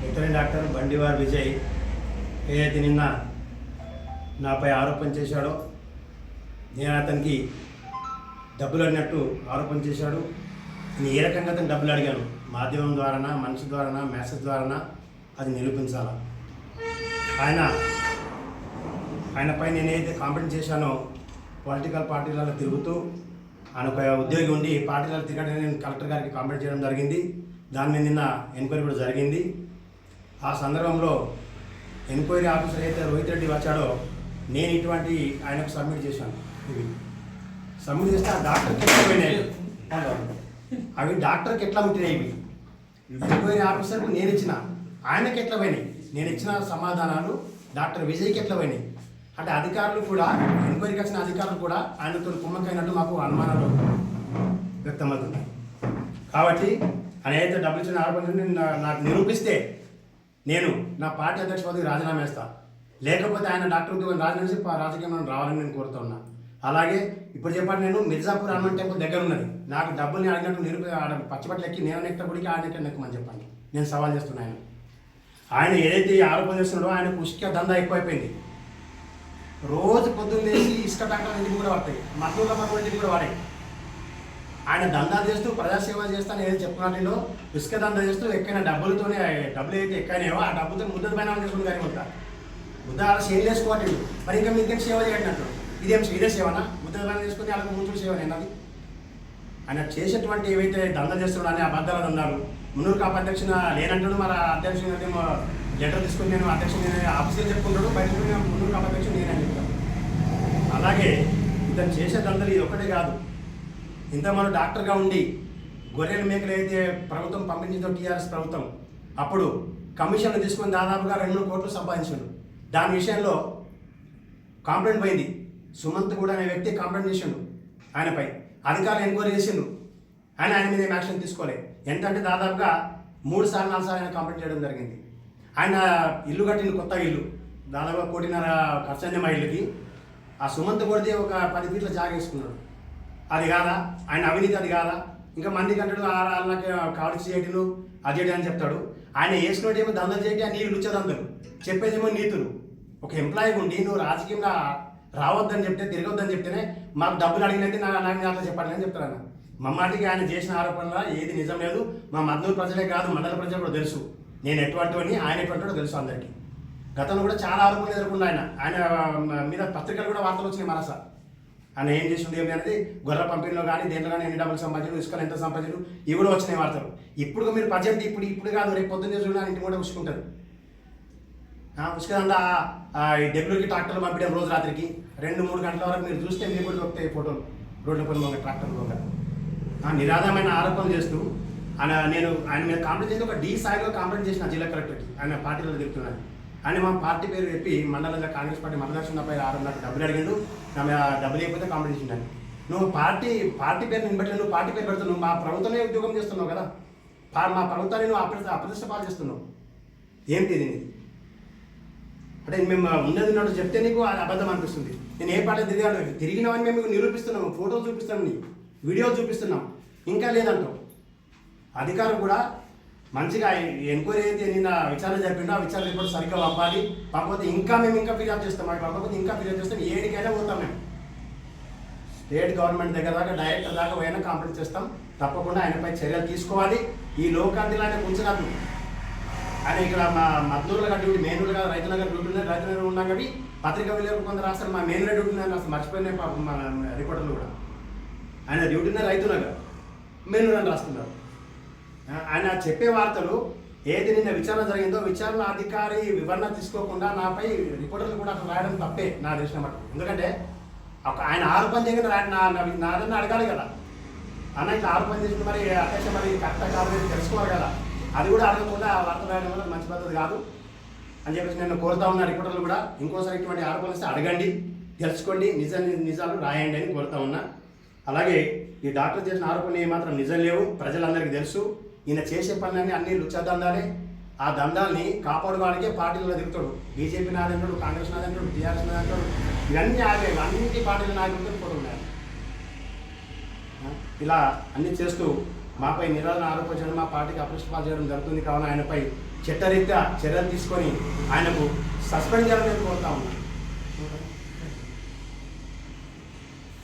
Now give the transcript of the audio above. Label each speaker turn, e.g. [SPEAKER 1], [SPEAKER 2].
[SPEAKER 1] Veterinary doctor బండివార్ Vijay ఏదైతే నిన్న నాపై ఆరోపణ చేశాడో, నేను అతనికి డబ్బులు అడిగినట్టు ఆరోపణ చేశాడు. నేను ఏ రకంగా అతను డబ్బులు అడిగాను, మాధ్యమం ద్వారానా, మనిషి ద్వారానా, మెసేజ్ ద్వారానా, అది నిరూపించాలా. ఆయనపై నేనైతే కాంప్లైంట్ చేశానో, పొలిటికల్ పార్టీలలో తిరుగుతూ ఆయన ఒక ఉద్యోగి ఉండి పార్టీలలో తిరగడం నేను కలెక్టర్ గారికి కాంప్లైంట్ చేయడం జరిగింది. దాని మీద నిన్న ఎంక్వైరీ కూడా జరిగింది. ఆ సందర్భంలో ఎంక్వైరీ ఆఫీసర్ అయితే రోహిత్ రెడ్డి వచ్చాడో, నేను ఇటువంటి ఆయనకు సబ్మిట్ చేశాను. ఇవి సబ్మిట్ చేస్తే ఆ డాక్టర్కి ఎట్లా పోయినాయి, అవి డాక్టర్కి ఎట్లా ఉంటున్నాయి, ఇవి ఎంక్వైరీ ఆఫీసర్కు నేను ఇచ్చిన ఆయనకి ఎట్లా పోయినాయి, నేను ఇచ్చిన సమాధానాలు డాక్టర్ విజయ్కి ఎట్లా పోయినాయి అంటే అధికారులు కూడా, ఎంక్వైరీకి వచ్చిన అధికారులు కూడా ఆయనతో కుమ్మక్కైనట్టు మాకు అనుమానాలు వ్యక్తమవుతుంది. కాబట్టి ఆయన అయితే డబ్బులు ఇచ్చిన ఆరోపణ నాకు నిరూపిస్తే నేను నా పార్టీ అధ్యక్ష పదవికి రాజీనామా చేస్తాను. లేకపోతే ఆయన డాక్టర్ ఉద్యోగం రాజీనామా చేసి రాజకీయంలో రావాలని నేను కోరుతూ ఉన్నా. అలాగే ఇప్పుడు చెప్పండి, నేను మిర్జాపూర్ హనుమాన్ టెంపుల్ దగ్గర ఉన్నది, నాకు డబ్బుల్ని అడిగినట్టు పచ్చిబట్టలు ఎక్కి నేను నెక్కిన గుడికి ఆయన ఎక్కడ నెక్కమని చెప్పండి. నేను సవాల్ చేస్తున్నాను. ఆయన ఏదైతే ఆరోపణ చేస్తున్నాడో ఆయనకు ఉష్క దందా ఎక్కువైపోయింది. రోజు పొద్దున్న లేచి ఇసుక ట్రాక్టర్ ఇంటికి కూడా పడతాయి, మద్దూళ్ళ మన ఇంటికి కూడా వాడాయి. ఆయన దందా చేస్తూ ప్రజాసేవ చేస్తాను ఏదో చెప్పుకున్నట్లో ఇసుక దందా చేస్తూ ఎక్కైనా డబ్బులతోనే, డబ్బులు అయితే ఎక్కైనాయో ఆ డబ్బులతో ముద్ద పైన చేసుకుని కానీ ఉంటా ముద్ద అలా సేవ చేసుకోవాలి. మరి ఇంకా మీకేం సేవ చేయనట్టు ఇదేం ఇదే సేవనా? ముద్ద పైన చేసుకుని వాళ్ళకి ముంచుడు సేవ అన్నది. ఆయన చేసేటువంటి ఏవైతే దందా చేస్తున్నాడు అని అబద్ధాలు అన్నారు. మున్నూరు కాపు అధ్యక్షున లేనంటాడు, మరి అధ్యక్షుడు ఏమో లెటర్ తీసుకుని నేను అధ్యక్షుడు నేను ఆఫీసులో చెప్పుకుంటాడు, బయట మున్నూరు కాపు అధ్యక్షుడు నేనని చెప్తాను. అలాగే ఇతను చేసే దందలు ఇది ఒక్కటే కాదు. ఇంత మనం డాక్టర్గా ఉండి గొర్రెల మేకలు అయితే ప్రభుత్వం పంపించిందో టీఆర్ఎస్ ప్రభుత్వం, అప్పుడు కమిషన్లు తీసుకొని దాదాపుగా 2 కోట్లు సంపాదించాడు. దాని విషయంలో కాంప్లైంట్ పోయింది. సుమంత్ కూడా అనే వ్యక్తి కాంప్లైంట్ చేసిండు ఆయనపై. అధికారులు ఎంక్వైరీ చేసిండు. ఆయన మీద ఏం యాక్షన్ తీసుకోలేదు. ఎంతంటే దాదాపుగా 3 సార్లు 4 సార్లు ఆయన కాంప్లైంట్ చేయడం జరిగింది. ఆయన ఇల్లు కట్టిన కొత్త ఇల్లు దాదాపుగా 1.5 కోటి ఖర్చు అయింది మా ఇల్లుకి. ఆ సుమంత్ కొడితే ఒక 10 ఫీట్ల జాగా వేసుకున్నాడు. అది కాదా ఆయన అవినీతి? అది కాదా? ఇంకా మంది కంటాడు వాళ్ళకి కావలసి చేయటను అది చేయడం అని చెప్తాడు. ఆయన వేసుకున్నట్టేమో దందలు చేయటి, ఆ నీళ్ళు దందలు చెప్పేదేమో నీతులు. ఒక ఎంప్లాయీ ఉండి నువ్వు రాజకీయంగా రావద్దని చెప్తే, తిరగొద్దని చెప్తేనే మాకు డబ్బులు అడిగినైతే నాకు అట్లా చెప్పాలి అని చెప్తాడు. ఆయన మమ్మాటికి ఆయన చేసిన ఆరోపణలో ఏది నిజం లేదు. మా మద్దూరు ప్రజలే కాదు, మండల ప్రజలు కూడా తెలుసు నేను ఎటువంటివని, ఆయన ఎటువంటివో తెలుసు అందరికీ. గతంలో కూడా చాలా ఆరోపణలు ఎదుర్కొంది ఆయన మీద పత్రికలు కూడా వార్తలు వచ్చినాయి. మనస ఆయన ఏం చేసింది ఏమి అనేది, గొర్రెల పంపిణీలో కానీ దేంట్లో కానీ ఎన్ని డబ్బులు సంపాదించు, ఇసుకలు ఎంత సంపాదించు, ఇవి కూడా వచ్చినాయి వార్తలు. ఇప్పుడు మీరు ప్రజెంట్ ఇప్పుడు కాదు, రేపు పొద్దున్న చూడాలి ఇంటి కూడా ఉసుకుంటారు. ఉసుకదండ డెబ్యూకి ట్రాక్టర్లు పంపించడం రోజు రాత్రికి 2-3 గంటల వరకు మీరు చూస్తే మీరు కూడా దొరుకుతాయి ఫోటోలు. రోడ్ల పని మొక్క ట్రాక్టర్ పోగా నిరాధమైన ఆరోపణలు చేస్తూ ఆయన మీద కాంప్లైంట్ చేసి ఒక D స్థాయిలో కాంప్లైంట్ చేసిన జిల్లా కలెక్టర్కి. ఆయన పార్టీలో తిరుగుతున్నాను. ఆయన మా పార్టీ పేరు చెప్పి మండలంలో కాంగ్రెస్ పార్టీ మండలక్షణపై 6 నాకు డబ్బులు అడిగిండు. డబ్బులు అయిపోతే కాంప్లైంట్ చేసిండు. నువ్వు పార్టీ పేరు నేను పెట్టలేదు, నువ్వు పార్టీ పేరు పెడుతున్నావు. నువ్వు మా ప్రభుత్వమే ఉద్యోగం చేస్తున్నావు కదా, మా ప్రభుత్వాన్ని నువ్వు అప్రతిష్ట పాలు చేస్తున్నావు. ఏంటి ఇది అంటే మేము ఉన్నట్టు చెప్తే నీకు అది అబద్ధం అనిపిస్తుంది. నేను ఏ పార్టీ తిరిగినామని మేము నిరూపిస్తున్నాము, ఫోటోలు చూపిస్తాను, నీ వీడియోలు చూపిస్తున్నాం, ఇంకా లేదంటావు. అధికారులు కూడా మంచిగా ఎంక్వైరీ అయితే నిన్న విచారణ జరిపిండో ఆ విచారణ రిపోర్ట్ సరిగ్గా పంపాలి. కాకపోతే మేము ఇంకా ఫిర్యాదు చేస్తాం. కాకపోతే ఇంకా ఫిర్యాదు చేస్తాం, ఏడికైనా పోతాం. మేము స్టేట్ గవర్నమెంట్ దగ్గర దాకా డైరెక్టర్ దాకా పోయినా కాంప్లైంట్ చేస్తాం. తప్పకుండా ఆయనపై చర్యలు తీసుకోవాలి. ఈ లోకాంతిలో ఆయన ఉంచినట్లు ఆయన ఇక్కడ మా మద్దూరులో డ్యూటీ, మెయిన్లో కాదు, రైతునగర్ డ్యూటీ ఉన్నాయి. రైతునగర్ ఉన్నాం కాబట్టి పత్రికా విలేకరులు కొందరు రాస్తారు మా మెయిన్లో డ్యూటీ ఉన్నాయని అసలు మర్చిపోయినాయి మా రిపోర్టర్లు కూడా. ఆయన డ్యూటీనే రైతునగర్, మెయిన్లో రాస్తున్నారు. ఆయన చెప్పే వార్తలు ఏది నిన్న విచారణ జరిగిందో విచారణ అధికారి వివరణ తీసుకోకుండా నాపై రిపోర్టర్లు కూడా అక్కడ రాయడం తప్పే నా తెలిసిన మటు. ఎందుకంటే ఆయన ఆరోపణ చేయకుండా నాదన్నా అడగాలి కదా, అన్న ఇట్లా ఆరోపణ చేసింది, మరి అధ్యక్ష మరి కరెక్ట్ కాదు తెలుసుకోవాలి కదా. అది కూడా అడగకుండా ఆ వార్త రాయడం వల్ల మంచి పద్ధతి కాదు అని చెప్పేసి నేను కోరుతా ఉన్నా. రిపోర్టర్లు కూడా ఇంకోసారి ఇటువంటి ఆరోపణలు వస్తే అడగండి, తెలుసుకోండి, నిజాలు రాయండి అని కోరుతా ఉన్నా. అలాగే ఈ డాక్టర్ చేసిన ఆరోపణలు ఏమాత్రం నిజం లేవు, ప్రజలందరికీ తెలుసు. ఈయన చేసే పనులన్నీ అన్ని దందాలే. ఆ దందాల్ని కాపాడుకోవడానికే పార్టీలలో దిగుతాడు. బీజేపీ నాదంటాడు, కాంగ్రెస్ నాదంటాడు, టీఆర్ఎస్ నాదంటాడు, ఇవన్నీ అన్నింటి పార్టీల నాయకులతో కూడా ఉన్నాయి. ఇలా అన్ని చేస్తూ మాపై నిరాదరణ ఆరోపించడం, మా పార్టీకి అప్రతిష్ట చేయడం జరుగుతుంది. కావున ఆయనపై చట్టరీత్యా చర్యలు తీసుకొని ఆయనకు సస్పెండ్ చేయాలని కోరుతా ఉన్నాను.